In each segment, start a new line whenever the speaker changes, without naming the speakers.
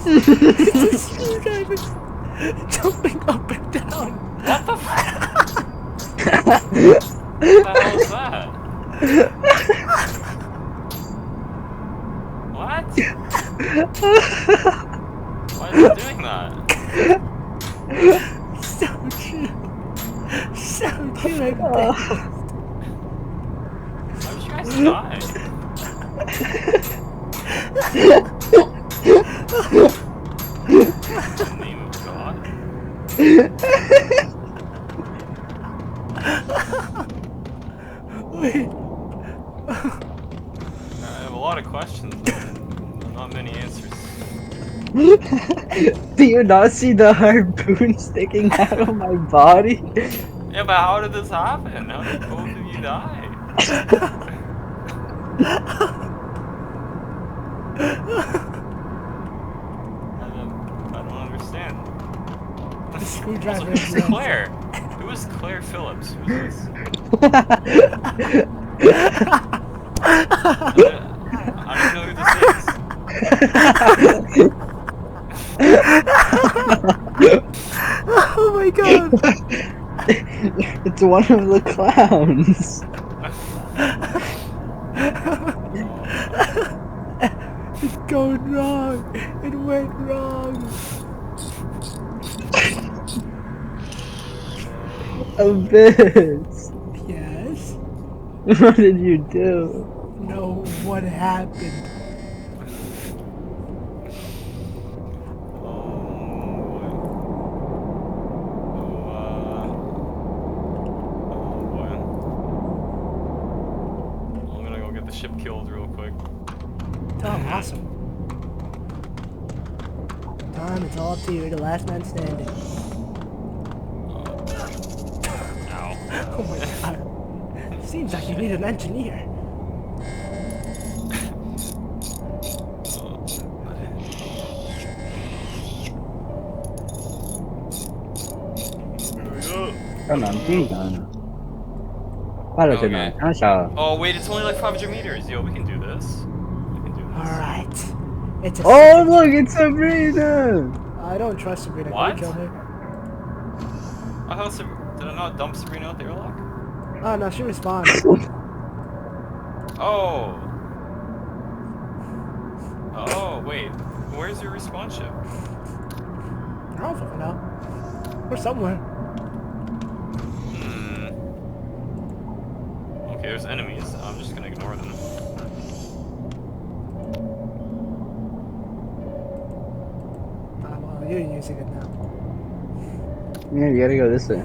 It's a screwdriver jumping up and down.
What the What the hell is that? What? Why is it doing that?
So true. So true, I bet.
Why did you guys die? In the name of God?
Wait.
I have a lot of questions, but not many answers.
Do you not see the harpoon sticking out of my body?
Yeah, but how did this happen? How did both of you die? I don't understand.
The screwdriver
Also,
is
who's Claire? Who is Claire Phillips? Who's this? I don't even know who this is.
Oh my god!
It's one of the clowns.
It's going wrong. It went wrong.
Abyss.
Yes?
What did you do?
No, what happened?
I'm gonna go get the ship killed real quick.
Oh, awesome. Tom, it's all up to you. The last man standing.
Ow.
Oh my god. Seems like you need an engineer.
Come on, be done. Follow me.
Oh wait, it's only like 500 meters. Yo, we can do this. We can do this.
Alright. It's a
Oh, look, it's Sabrina!
I don't trust Sabrina.
What?
Can we kill her?
I thought did I not dump Sabrina out the airlock?
Oh no, she respawned.
Oh. Oh, wait. Where's your respawn ship?
I don't fucking know. We're somewhere.
Okay, there's enemies. I'm just gonna ignore them.
Well, you're using it now.
Yeah, you gotta go this way.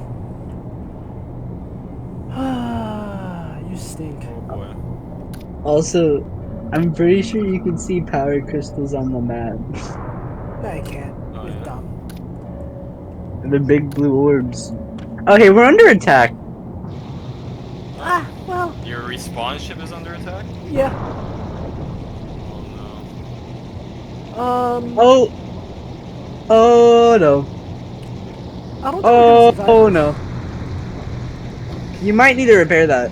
Ah, you stink.
Oh boy.
Also, I'm pretty sure you can see power crystals on the map.
No, you can't.
Oh,
You're
yeah.
dumb.
The big blue orbs. Okay, we're under attack.
Ah, well,
Your respawn ship is under attack?
yeah.
Oh no.
Oh. Oh no.
I don't think we're gonna survive
Oh
this.
no. You might need to repair that.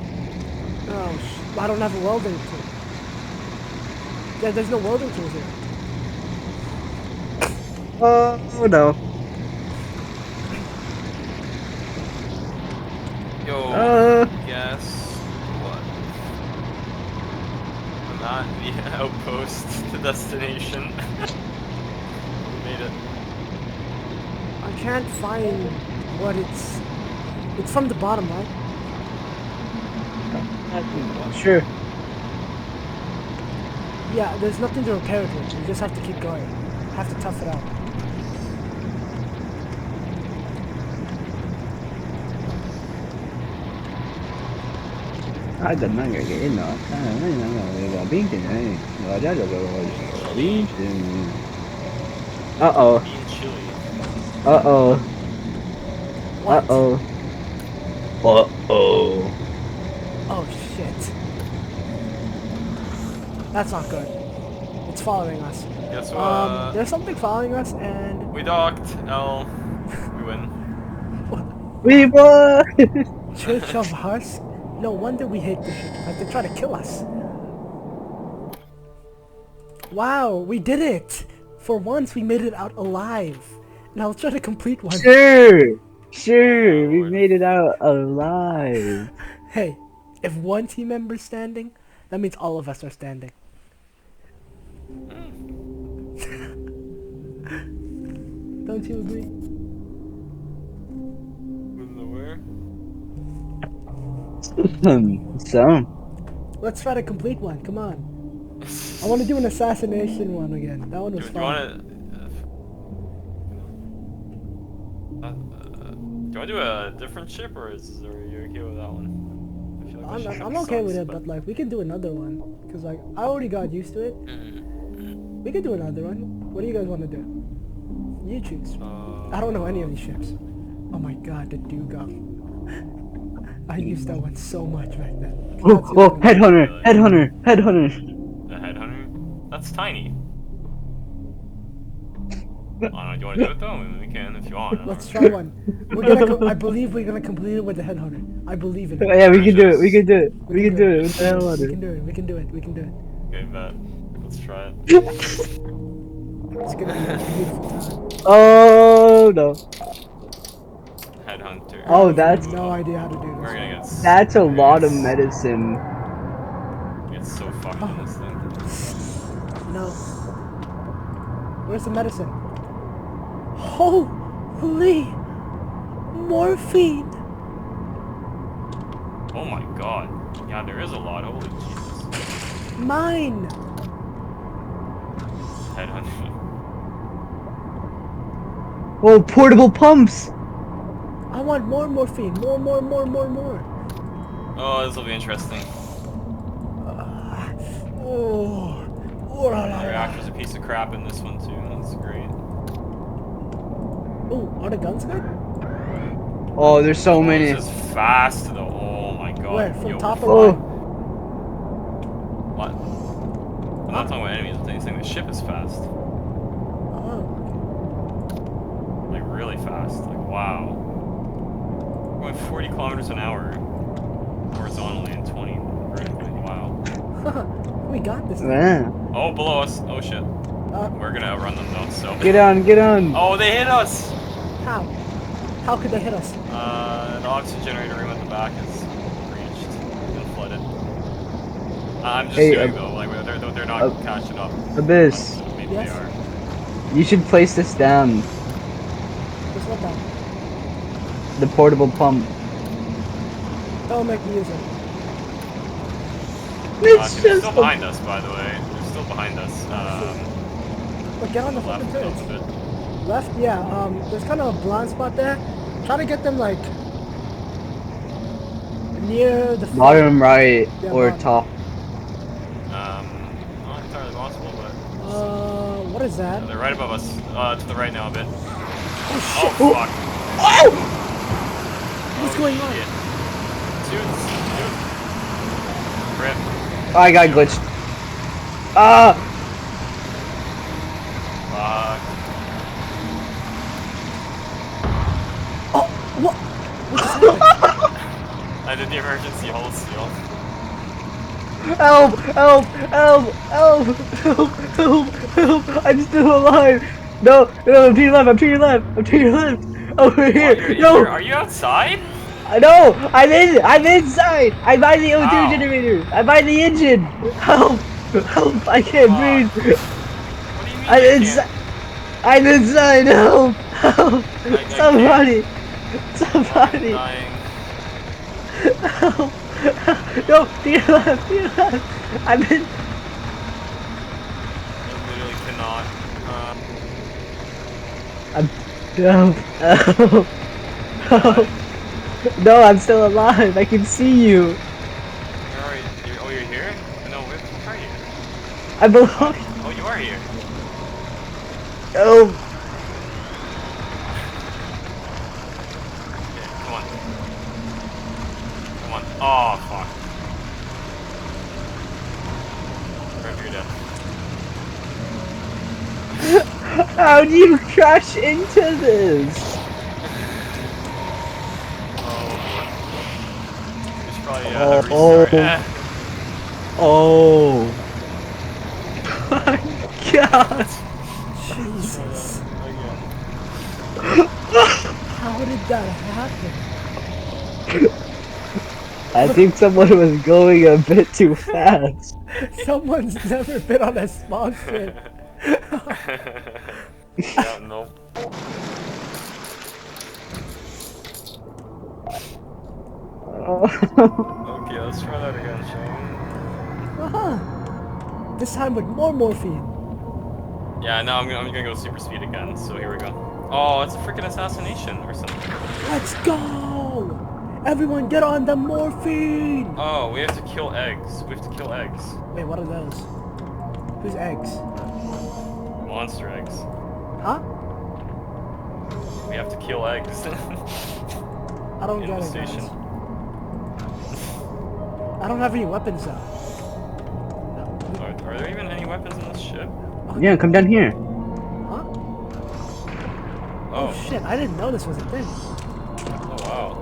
Oh, I don't have a welding tool. Yeah, there's no welding tools here.
Oh no.
Yo, guess what? I'm at the outpost to destination. We made it.
I can't find what it's... It's from the bottom, right?
Sure.
Yeah, there's nothing to repair it with. You just have to keep going. Have to tough it out.
I don't know you're getting that. Uh-oh.
Being chilly.
Uh-oh.
What?
Uh-oh. Uh-oh.
Oh, shit. That's not good. It's following us.
Guess what?
There's something following us, and...
We docked. L. We win.
We won!
Church of Husk? No wonder we hate this shit. Like, they try to kill us. Wow, we did it! For once, we made it out alive. Now let's try to complete one.
Sure,
Oh,
sure, we
Lord.
made it out alive.
Hey, if one team member's standing, that means all of us are standing. Don't you agree?
In the where?
So,
Let's try to complete one. Come on. I want to do an assassination one again. That one was
Do you
fun.
want to? Do you want to do a different ship, or are you okay with that one? I feel like that ship
I'm
kinda
okay
sucks,
with it, but like we can do another one. Cause like I already got used to it. We can do another one. What do you guys want to do? You choose. I don't know any of these ships. Oh my god, the dugong. I used that one so much back then. 'Cause that's the
oh,
only one I-
headhunter,
Really?
headhunter, headhunter.
The headhunter? That's tiny. I don't know. Do you want to do it though? I mean, we can if you want. I don't
Let's
really-
try one. We're gonna. I believe we're gonna complete it with the headhunter. I believe in it.
Yeah, we can do it. We can do it. We can do it. What the
We
hell?
can do it. We can do it. We can do it.
Okay, bet. Let's try it.
It's gonna be a beautiful time.
Oh no.
Headhunter.
Oh,
I have
that's
no idea how to do
We're
this.
gonna get.
that's a
we're gonna
lot
get
of medicine.
Get so fucked in this thing.
No. Where's the medicine? Holy morphine!
Oh my god. Yeah, there is a lot. Holy Jesus.
Mine!
Headhunter.
Oh, portable pumps.
I want more morphine. More.
Oh, this will be interesting.
Oh. Oh, la, la,
The
la.
reactor's a piece of crap in this one too. That's great.
Oh, are the guns good?
Oh, there's so
Oh,
many.
this is fast though. Oh my god.
Where? From
Yo,
top or
Oh,
bottom?
What? I'm not talking about enemies. I'm saying the ship is fast.
Oh.
Like really fast. Like wow. Going 40 kilometers an hour horizontally and 20 vertically. Wow.
We got this thing.
man.
Oh, below us. Oh shit.
Uh,
We're gonna outrun them though. So.
Get on, get on.
Oh, they hit us.
how? How could they hit us?
The oxygen generator room at the back is breached and flooded. I'm just
Hey,
doing though, like they're not catching up.
Abyss,
But maybe
Yes?
they are.
you should place this down.
Just what that?
The portable pump.
Don't make me use it.
It's
They're
just
still behind us, by the way. They're still behind us.
But get on the
Left
fucking
a
turrets.
little bit.
Left? Yeah, there's kind of a blind spot there. Try to get them, like, near the front.
bottom right
Yeah,
or
bottom.
top.
Not entirely possible, but
What is that?
they're right above us. To the right now a bit.
Oh,
Oh
shit!
fuck.
Oh!
What's going on?
Shit. Dude. Rip.
I got glitched. Ah!
Fuck.
Oh, what? What just happened?
I did the emergency hold seal.
Help! Help! Help! Help! Help! Help! Help! I'm still alive! No! No! I'm to your left! I'm to your left! I'm to your left! Over
What,
here! No!
are you outside?
No! I'm in! I'm inside! I'm by the O2
Ow.
generator! I'm by the engine! Help! Help! I can't
Fuck.
breathe!
What do you mean
I'm
you
inside!
can't?
I'm inside! Help! Help!
I
Somebody!
I'm
Somebody!
dying.
Help! No! To your left! To your left! I'm in!
I literally cannot.
I'm... Help! Help!
You
Help!
died.
No, I'm still alive! I can see you!
Where are you? Oh, you're here? No, where the fuck are you?
I belong!
Oh, you are here.
Help!
Okay, come on. Come on. Oh, fuck. Rip, you're dead.
How do you crash into this?
Oh, we should probably
Oh.
restart.
Oh. My God.
Again.
How did that happen?
I think someone was going a bit too fast.
Someone's never been on a small ship.
Yeah, nope. Okay, let's try that again, shall
Uh-huh. This time with more morphine.
we? Yeah, no, I'm gonna go super speed again, so here we go. Oh, it's a freaking assassination or something.
Let's go! Everyone get on the morphine!
Oh, we have to kill eggs. We have to kill eggs.
Wait, what are those? Whose eggs?
Monster eggs.
Huh?
We have to kill eggs.
I don't
In
get
the
it,
station.
guys. I don't have any weapons though.
Are there even any weapons in this ship?
Yeah, come down here.
Huh?
Oh.
Oh shit, I didn't know this was a thing.
Oh wow.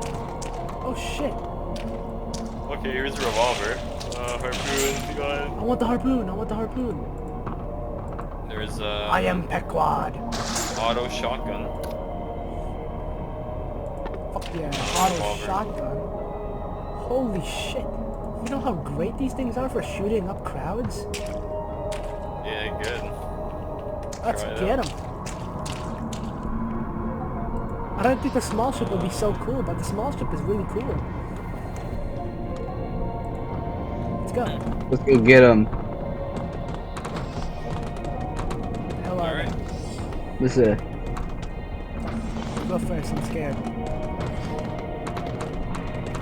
Oh shit.
Okay, here's a revolver. Harpoon, guys.
I want the harpoon, I want the harpoon.
There's
I am Pequod.
auto shotgun.
Fuck yeah, auto
Revolver.
shotgun. Holy shit. You know how great these things are for shooting up crowds?
Yeah, good.
Let's
Try it
get
out.
them. I don't think the small ship will be so cool, but the small ship is really cool. Let's go.
Let's go get him.
Hell are
Alright.
Listen.
they? Go first, I'm scared.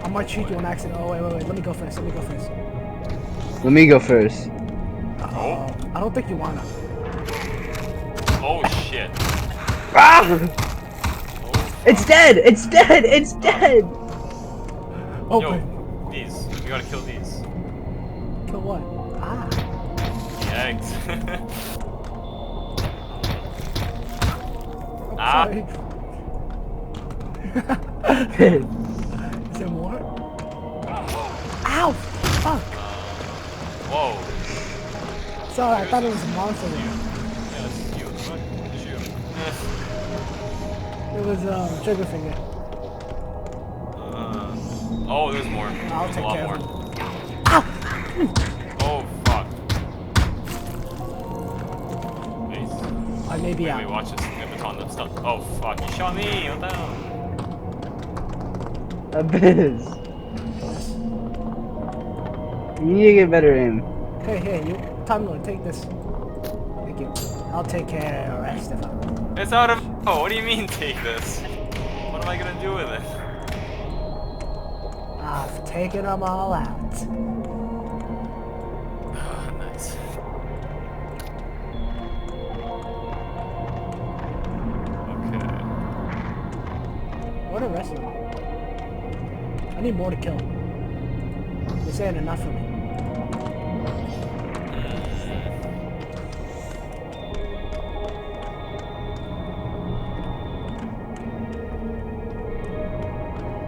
I might shoot you on accident. Oh, wait. Let me go first.
Let me go first.
I don't think you wanna.
Oh shit.
Ah!
Oh,
It's dead! It's dead! It's dead!
Open.
yo, these. We gotta kill these.
Kill what? Ah.
The eggs.
I'm
Ah.
sorry. Is there more? Ow! Fuck!
Whoa.
Sorry, I thought it was a monster.
Yeah, this is you. Shoot.
It was trigger finger.
Oh, there's more.
I'll
There's
take
a lot
care
more.
of him. Ow!
Oh, fuck. Nice.
I may be
Wait,
out.
watch this. We have baton that's stuck. Oh, fuck. You shot me. What the hell?
Abyss. You need to get better aim.
Hey, you. Time Lord, take this. Thank you. I'll take care of the rest of them.
It's out of. Oh, what do you mean take this? What am I gonna do with it?
I've taken them all out.
Nice. Okay.
What are the rest of them? I need more to kill. This ain't enough for me.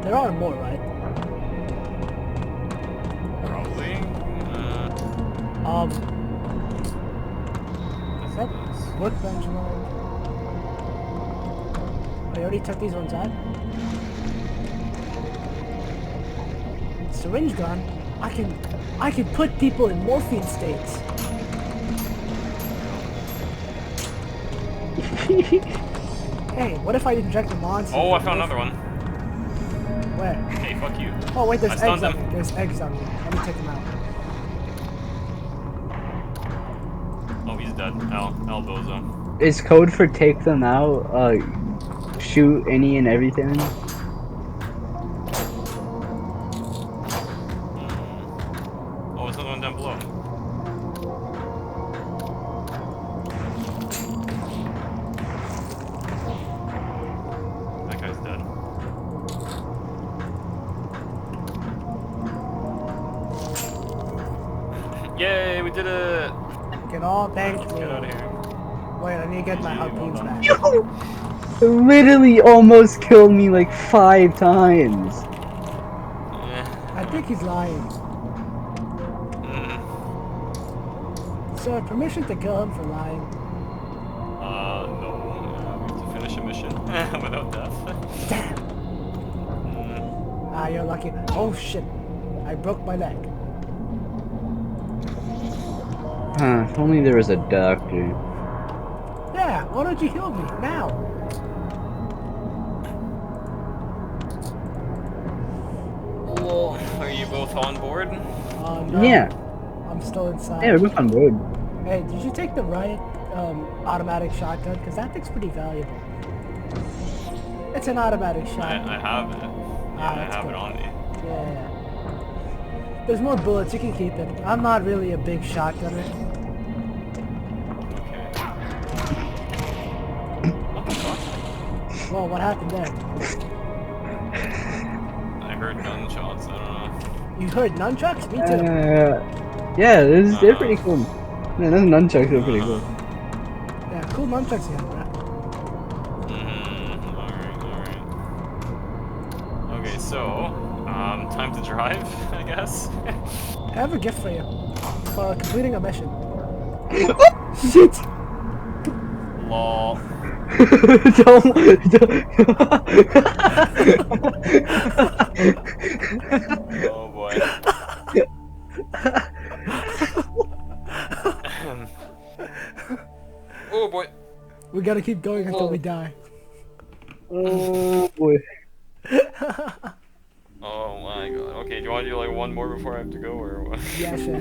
There are more, right?
Probably.
Is that workbench one? I already took these ones out. Syringe gun? I can put people in morphine states. Hey, what if I inject the monster?
Oh, I found another one.
Where?
Hey, fuck you.
Oh wait, there's
I
eggs
stunned
on
them.
here. There's eggs on here. Let me take them out.
Oh, he's dead. Elbozo.
Is code for take them out, shoot any and everything?
Oh, there's another one down below. That guy's dead. Yay, we did it!
Get all thank
Let's
me.
get out of here.
Wait, I need to get my
GG,
harpoons
well done.
back.
You literally almost killed me like 5 times.
I think he's lying. Sir, permission to kill him for lying.
No. without death.
Damn. Ah, you're lucky. Oh shit. I broke my leg.
Huh, if only there was a doctor.
Yeah, why don't you heal me now?
Are you both on board?
No.
Yeah.
I'm still inside.
Yeah, we're both on board.
Hey, did you take the riot automatic shotgun? Because that thing's pretty valuable. It's an automatic shotgun.
I have it. Yeah, I
that's
have
good.
it on me.
Yeah. There's more bullets, you can keep it. I'm not really a big shotgunner.
Okay. What the fuck?
Whoa, what happened there?
I heard gunshots, I don't know.
You heard nunchucks? Me too.
Yeah, they're pretty cool. Man, those nunchucks are pretty cool.
Yeah, cool nunchucks you have, bro.
Alright. Okay, so, time to drive, I guess.
I have a gift for you. For completing a mission. Shit!
Lol.
don't.
Oh boy. Oh boy.
We gotta keep going until we die.
Oh boy.
Oh my god. Okay, do you want to do like one more before I have to go, or what?
Yeah, sure.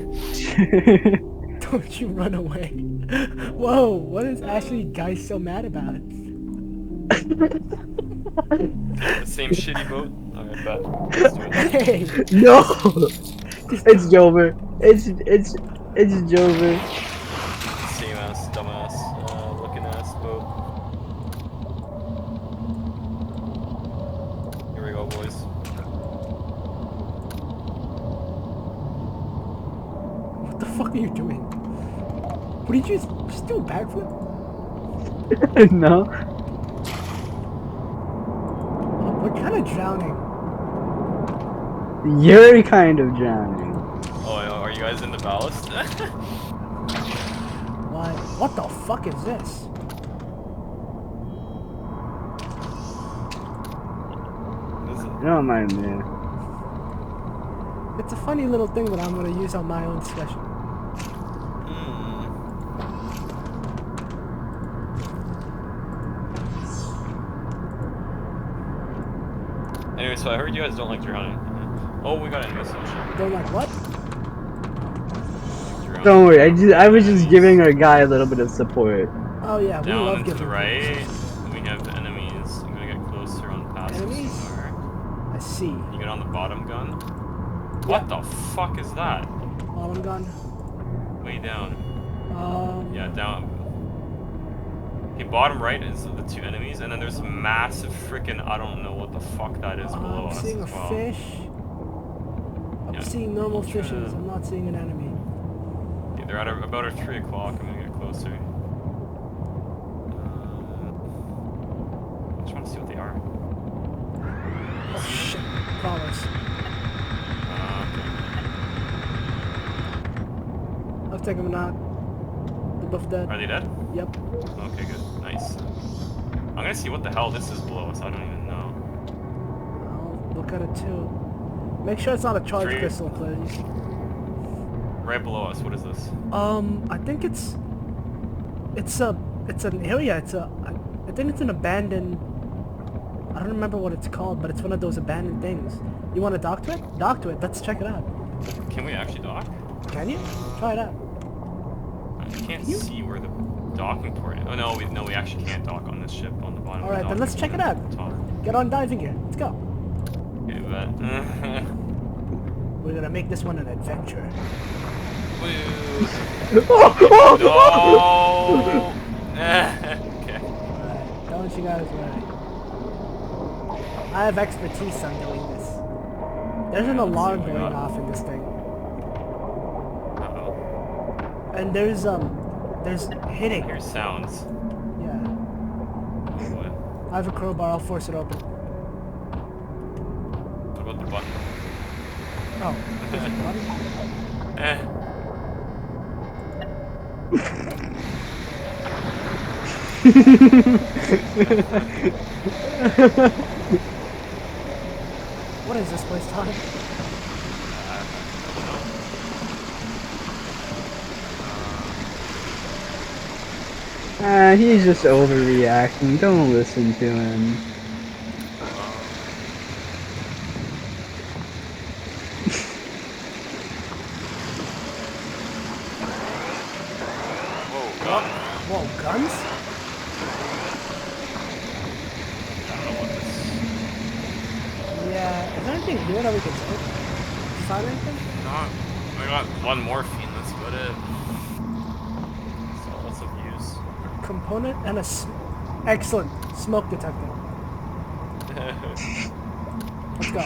Don't you run away. Whoa, what is Ashley guys so mad about?
The same shitty boat? Alright, bet. Let's do it.
Hey!
No. It's Jover. It's Jover.
Same ass, dumbass, looking ass boat. Here we go, boys.
What the fuck are you doing? What did you just do a backflip?
No.
Oh, we're kind of drowning.
You're kind of drowning.
Oh, are you guys in the ballast?
What the fuck is this?
Don't mind me.
It's a funny little thing that I'm gonna use on my own special.
Anyway, so I heard you guys don't like drowning. Oh, we got a message.
Don't like what?
Drowning.
Don't worry. I was just giving our guy a little bit of support.
Oh yeah, we
Down
love
to
giving
the
things.
right, we have enemies. I'm gonna get closer on past
Enemies?
this car.
I see.
You get on the bottom gun. What the fuck is that?
Bottom gun.
Way down. Yeah, down. Okay, bottom right is the two enemies, and then there's massive freaking, I don't know what the fuck that is below
I'm
us
seeing a
as well.
fish. I'm
Yeah.
seeing normal
Try to-
fishes. I'm not seeing an enemy.
Okay, they're at about 3 o'clock. I'm gonna get closer. I just want to see what they are.
Oh shit. Crawlers.
Okay.
I'll take them out. They're both dead.
Are they dead?
Yep.
Okay, good. Nice. I'm gonna see what the hell this is below us. I don't even know.
I'll look at it too. Make sure it's not a charged
Three.
pistol, please.
Right below us. What is this?
I think it's an area. I think it's an abandoned. I don't remember what it's called, but it's one of those abandoned things. You want to dock to it? Dock to it. Let's check it out.
Can we actually dock?
Can you? Try it out.
I can't see where the docking port is. Oh no, we actually can't dock on this ship on the bottom.
All right, then let's check it out. Get on diving gear. Let's go.
Okay, bet.
We're gonna make this one an adventure.
No. Okay.
Alright, don't you guys worry. I have expertise on doing this. There's an
Let's see
alarm
what we
going
got.
off in this thing.
Uh-oh.
And there's hitting.
Here's sounds.
Yeah.
Oh boy.
I have a crowbar, I'll force it open.
What about the button?
Oh. there's a button? What is this place, Todd?
He's just overreacting. Don't listen to him.
Whoa, guns?
I don't know what this.
Yeah, is there anything here that we can take? Find anything?
No, we got one morphine. That's about it. So lots of use.
Component and a excellent smoke detector. Let's go.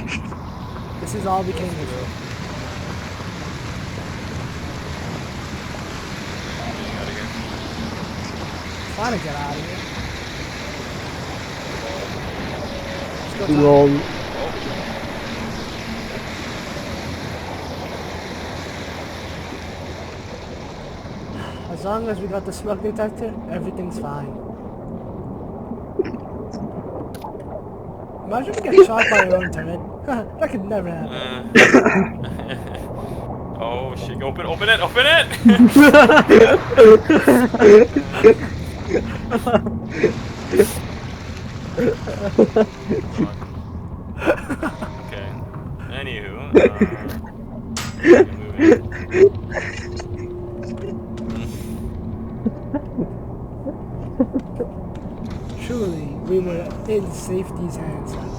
This is all we came here for. Trying to get out of here. Let's go.
Lol.
As long as we got the smoke detector, everything's fine. Imagine we get shot by our own turret. That could never happen.
Oh shit! Open it! Open it! Okay. Anywho, moving.
Truly, we were in safety's hands that day.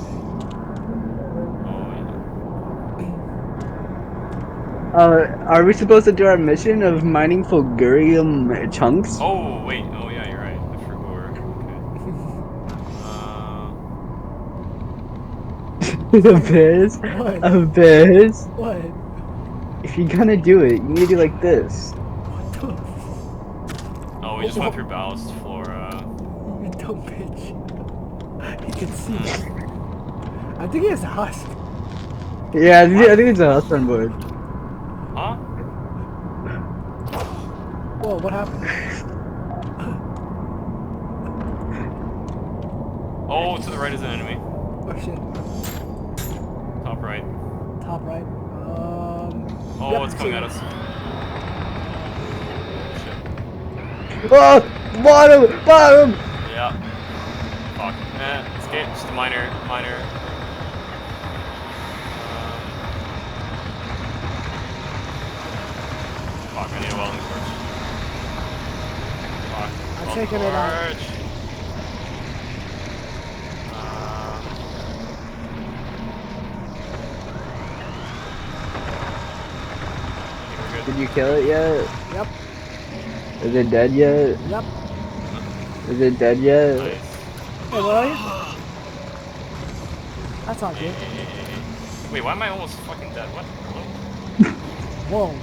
Are we supposed to do our mission of mining fulgurium chunks?
Oh wait. Oh yeah, you're right. I forgot. Okay.
Abyss?
What?
Abyss?
What?
If you're gonna do it, you need to do like this.
What the?
Oh, we just went through ballast flora.
You dumb bitch. He can see that. I think he has a husk.
Yeah, I think it's a house on board.
Huh?
Whoa, what happened?
Oh, to the right is an enemy.
Oh shit.
Top right.
Top right.
Oh,
yep,
it's coming
see.
at us. Shit.
Oh! Bottom! Bottom!
Yeah. Fuck. Escape. Just a minor. Fuck, I need a welding torch. Fuck.
I'm taking it out.
Torch.
Did you kill it yet?
Yep.
Is it dead yet?
Yep.
Is it dead yet?
Nice.
Hey, where are you? That's not good.
Wait, why am I almost fucking dead? What? Hello?
Whoa.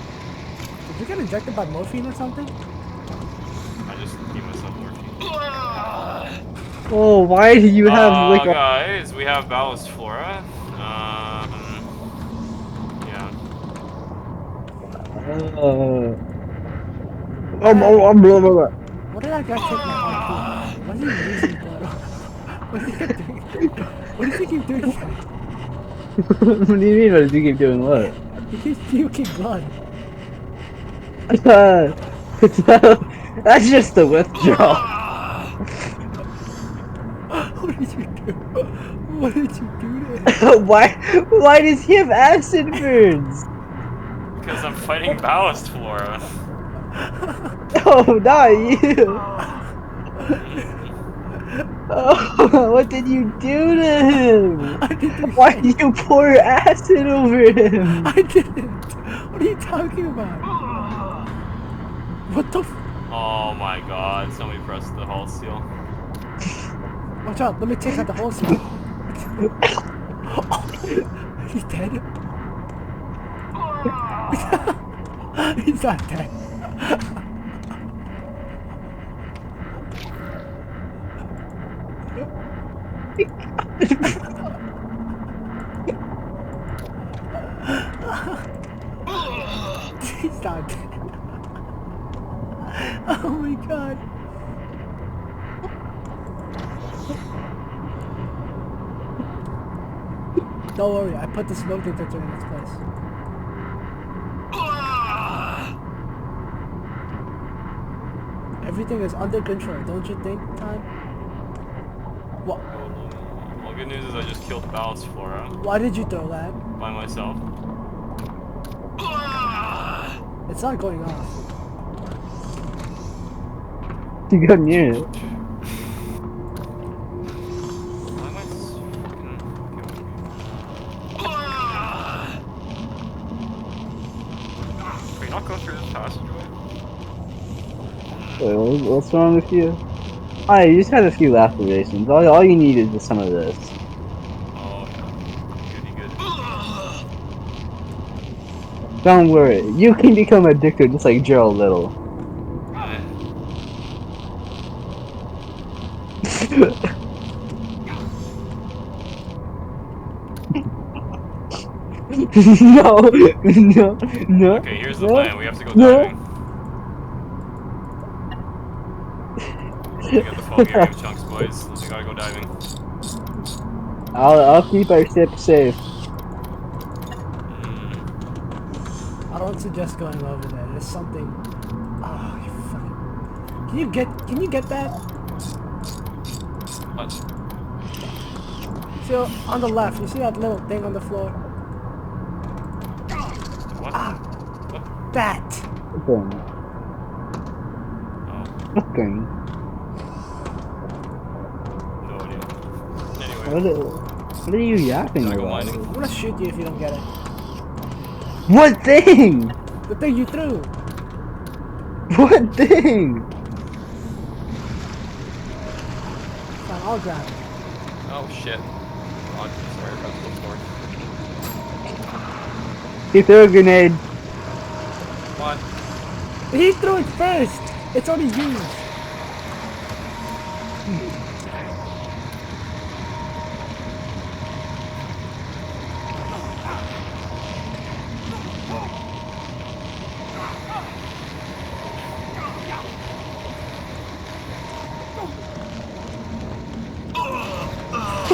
Did you get injected by morphine or something?
I just gave myself morphine.
Oh, why do you have like a...
guys, we have ballast flora. Yeah.
Blah, blah, blah, blah.
What did that guy take my harpoon? What is he using blood on? What is he doing? What does he keep doing?
What do you mean? What does he keep doing? What?
He keeps puking blood.
That's just the withdrawal.
What did you do? What did you do to him?
Why does he have acid burns?
Because I'm fighting ballast flora.
Oh, not you. Oh, what did you do to him? Why did you pour acid over him?
I didn't. What are you talking about? What the f-
Oh my god, somebody pressed the hull seal.
Watch out, let me take out the whole seal. He's dead. He's not dead. He's not dead. Oh my god. Don't worry, I put the smoke detector in its place. Everything is under control, don't you think, Time? What?
Well, good news is I just killed Bal's Flora
Why did you throw that?
by myself.
It's not going off.
You got near it.
Why am I fucking... Can you not go through this passageway?
Wait, what's wrong with you? Alright, you just had a few lacerations. All you need is just some of this.
Oh, yeah. Goody good.
Don't worry, you can become addicted just like Gerald Little. No, no, no.
Okay, here's the
no,
plan. We have to go
no.
diving. We got the Fulgarium chunks, boys. We gotta go diving.
I'll keep our ship safe.
I don't suggest going over there. There's something. Oh, you fucking. Can you get that?
What?
So on the left, you see that little thing on the floor?
What?
Ah,
What?
that.
Thing.
Oh,
Thing.
no idea. Anyway,
What are you yapping
gotta go
about?
mining.
I'm gonna shoot you if you don't get it.
What thing?
The thing you threw.
What thing?
Fine, I'll grab it.
Oh shit. Oh, sorry, I pressed the
He threw a grenade.
What?
He threw it first. It's already used.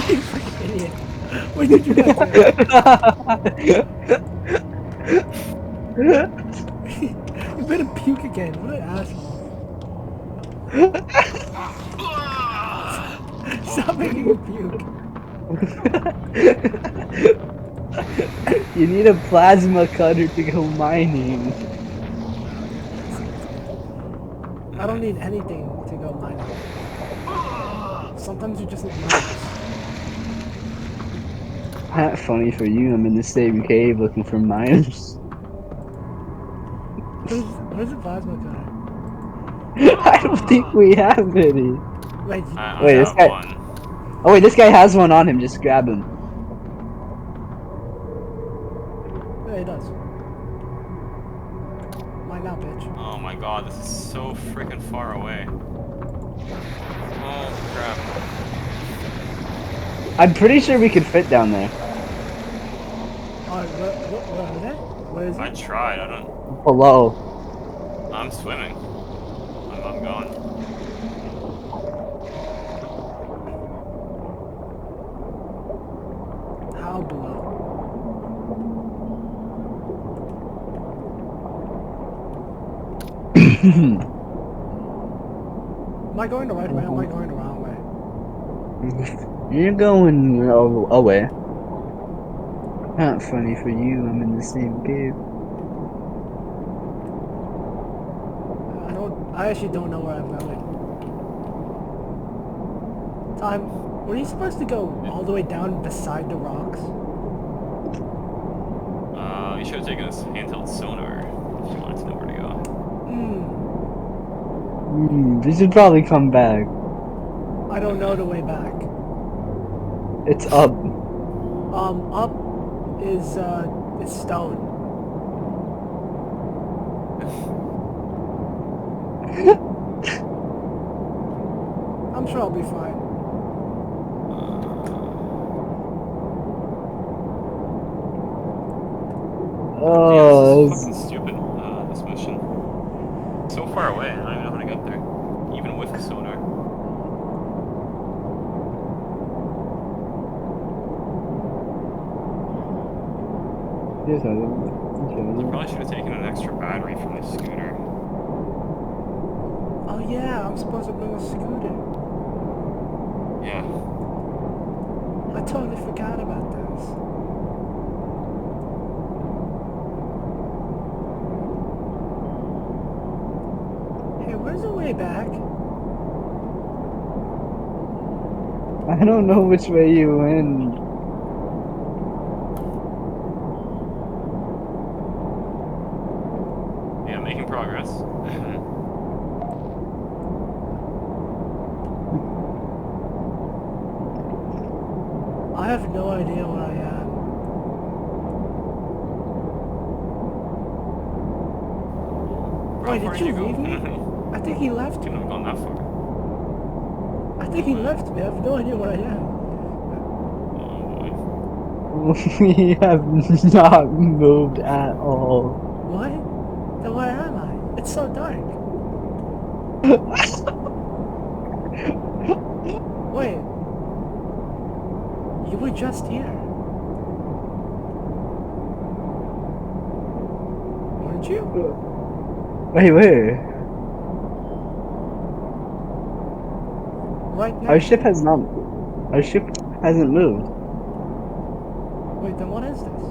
You fucking idiot. Where did you get that? You better puke again. What an asshole. Stop making him puke.
You need a plasma cutter to go mining.
I don't need anything to go mining. Sometimes you just need miners.
Not funny for you, I'm in the same cave looking for miners.
Where's the plasma cutter?
I don't think we have any.
Wait,
I
Wait, this
have
guy-
one.
Oh wait, this guy has one on him, just grab him.
yeah, he does. Mine now, bitch.
Oh my god, this is so freaking far away. Oh crap.
I'm pretty sure we could fit down there.
Alright, where are they? Where is
I
it?
tried, I don't...
Below.
I'm swimming. I'm gone.
How below? Am I going the right way? Am I going the wrong way?
You're going away. Not funny for you, I'm in the same cave.
I actually don't know where I'm going. Time, were you supposed to go all the way down beside the rocks?
You should have taken this handheld sonar if you wanted to know where to go.
We should probably come back.
I don't know the way back.
It's up.
Up is stone. I'm sure I'll be fine.
Oh,
This is fucking stupid, this mission. So far away, I don't even know how to get there. Even with the sonar.
Yes, I don't.
Probably should have taken an extra battery from the scooter.
Oh yeah, I'm supposed to bring a scooter.
Yeah.
I totally forgot about this. Hey, where's the way back?
I don't know which way you went.
Yeah, making progress.
I have no idea where I am.
How
Wait,
far
did you
go?
leave me? I think he left
Couldn't
me.
have gone that far.
I think he left me. I have no idea where I am.
Oh
We have not moved at all.
What? Then where am I? It's so dark. Wait. You were just here. Weren't you?
Wait, where?
Right now.
Our ship has not. Our ship hasn't moved.
Wait, then what is this?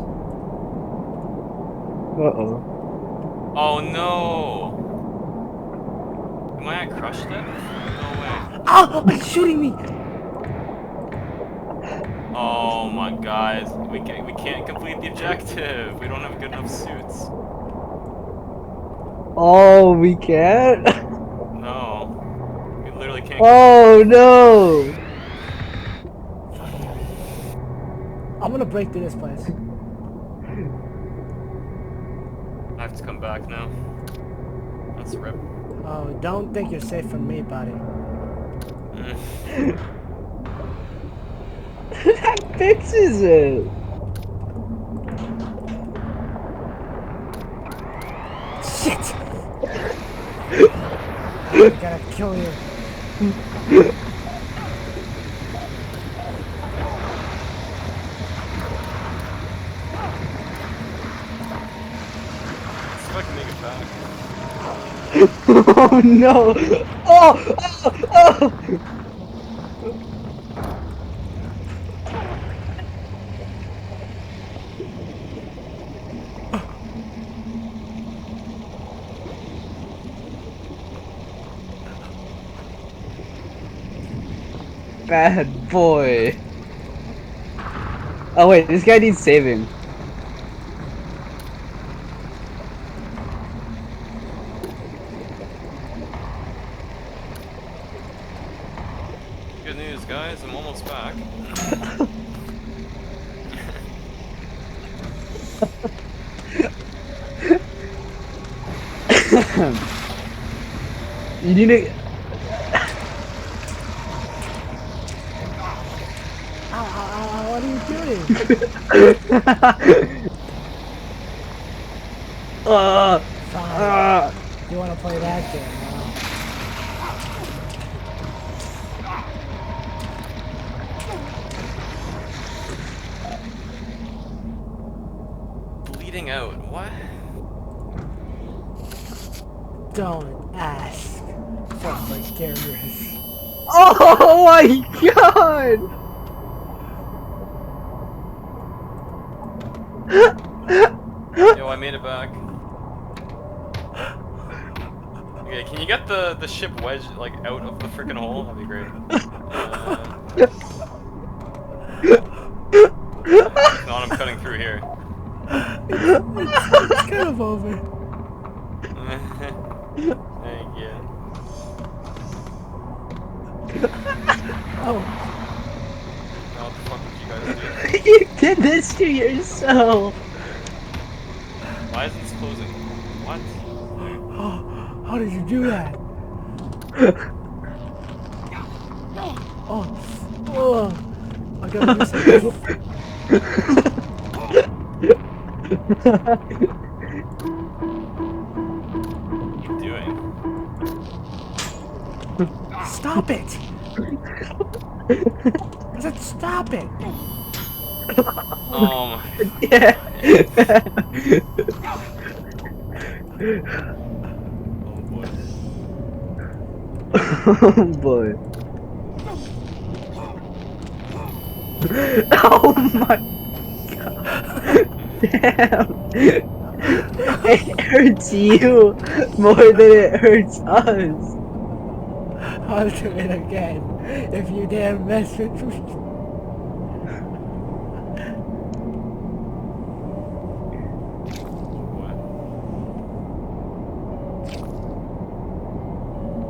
Uh-oh.
Oh no! Am I at crush depth? No way.
Oh! It's shooting me!
Oh my god. We can't complete the objective. We don't have good enough suits.
Oh, we can't?
No. We literally can't
Oh, no!
I'm gonna break through this place.
I have to come back now. That's a rip.
Oh, don't think you're safe from me, buddy.
That fixes it!
Shit! I gotta kill you.
See if I can make it back.
Oh, no! Oh! Oh! Oh! Bad boy. Oh wait, this guy needs saving.
Good news, guys. I'm almost back.
You need to.
Ow, ow, ow, ow, what are you doing? Fine. You wanna play that game, huh?
Bleeding out. What?
Don't ask for forgiveness.
Oh my god!
Yo, I made it back. Okay, can you get the ship wedge like out of the freaking hole? That'd be great. If not, I'm cutting through here.
It's kind of over.
Thank you.
Oh,
Now what the fuck did you guys do?
You did this to yourself!
Why isn't this closing? What?
oh, how did you do that? Oh, oh, I gotta do something.
What are you doing?
Stop it! I said stop it!
Oh my.
Yeah.
Oh boy.
Oh boy. Oh my god. Damn. It hurts you more than it hurts us.
I'll do it again if you dare mess with me.
Oh boy.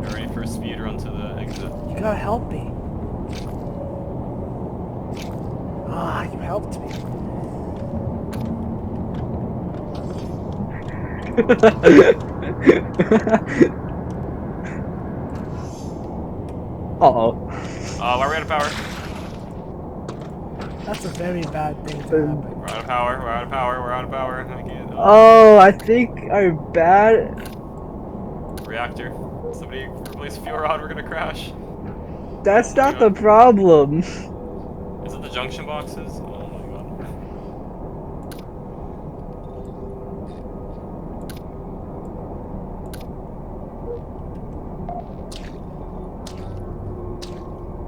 You ready for a speed run to the exit?
You gotta help me. Ah, you helped me.
Uh-oh.
We're out of power.
That's a very bad thing to happen.
We're out of power. We're out of power. We're out of power. I can't.
Oh, I think our bad.
Reactor. Somebody replace fuel rod. We're gonna crash.
That's
Oh my
not the
God.
problem.
Is it the junction boxes? Oh my god.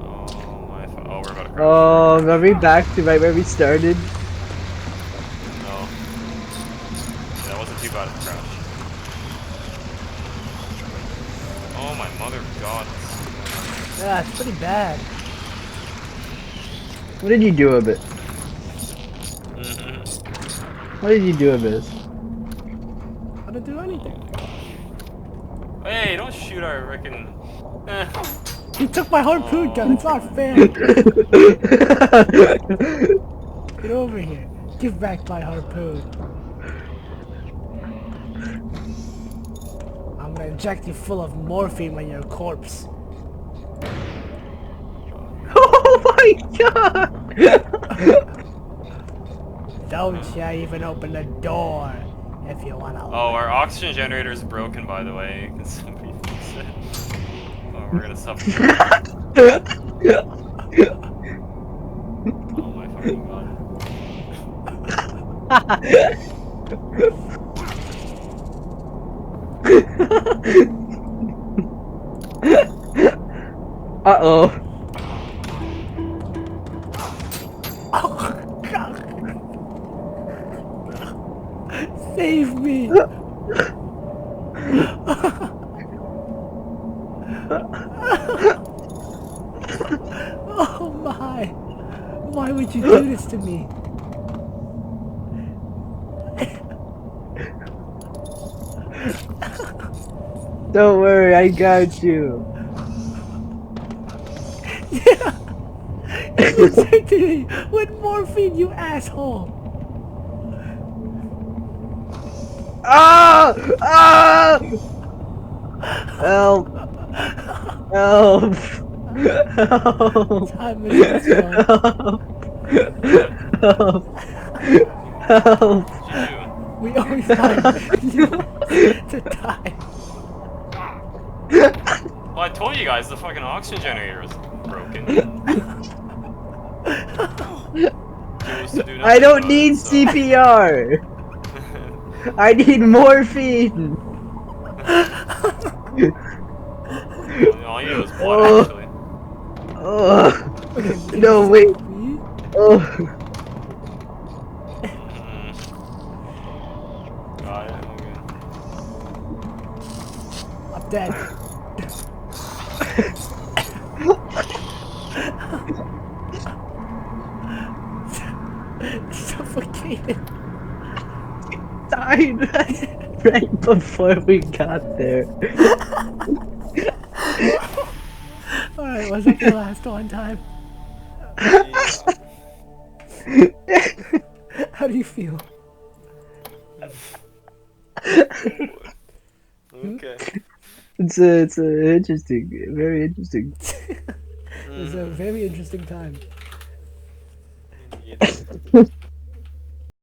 Oh my. Oh, we're about to crash.
Oh, are we back to right where we started?
No. That wasn't too bad of a crash. Oh my mother of God.
Yeah, it's pretty bad.
What did you do of it?
Mm-hmm.
What did you do of this?
I didn't do anything.
Hey, don't shoot our frickin'.
He took my harpoon gun. It's not fair. Get over here. Give back my harpoon. I'm gonna inject you full of morphine when you're a corpse.
Oh my god!
Don't you even open the door if you wanna.
Oh, our oxygen generator is broken, by the way. Can somebody fix it? Oh, we're gonna suffocate. Oh my fucking god.
Uh-oh.
Oh, God. Save me! Oh my! Why would you do this to me?
Don't worry, I got you.
Yeah! You injected me with morphine, you asshole!
Ah! Ah! Help! Help! Help!
Time is this one.
Help! Help! Help!
What did you do?
We always find you to die.
Well, I told you guys the fucking oxygen generator is broken. Chose to do
I
nothing
don't
about
need
it, so.
CPR! I need morphine!
All you need is blood,
Oh.
actually.
Oh. No, wait. Oh.
Got it. Okay.
I'm dead. Suffocated.
Died right before we got there.
Alright, was that the last one time? How do you feel?
Okay.
It's a interesting, very interesting.
It was a very interesting time.
Indeed.